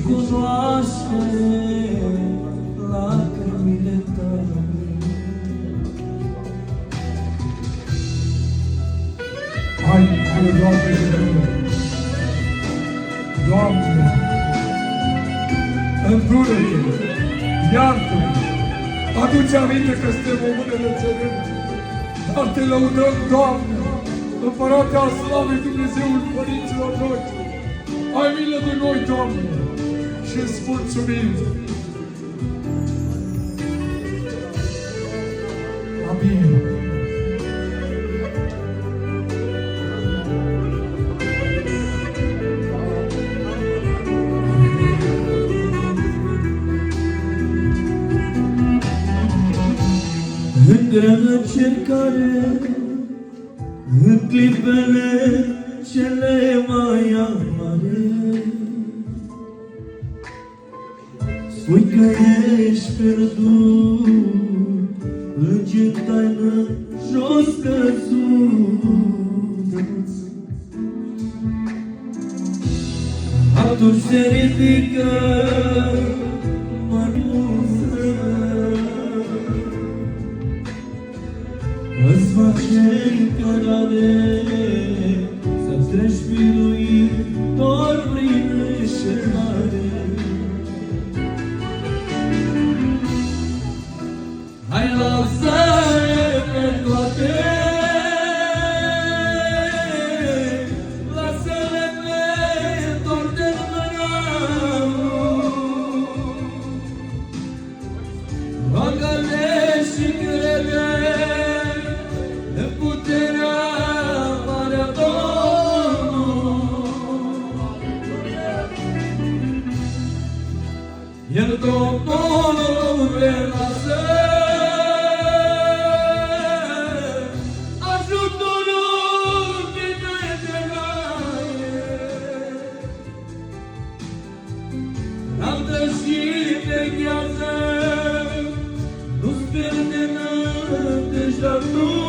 cunoaște lacrimile tale. Hai, Doamne, Doamne, îndură-te, iartă-ne, adu-ți aminte că suntem o mână de țărână, dar te lăudăm, Doamne, Împărate al Slavei, Dumnezeul Părinților noștri, ai milă de noi, Doamne, și îți mulțumim. Amin. În grea încercare, în clipele cele mai amare, spui că ești pierdut, plângi în taină jos căzut. Atunci se ridică măruță, îți face încărare, să-ți treci biruitor prin înșelare. Hai lasă-le pe toate, lasă-le pe toate mâna, roagă-le și crede în puterea mare a Domnului. El Domnul le lasă ajutorul din nedegaie. Rabdă și veghează, nu-ți pierde nădejdea tu.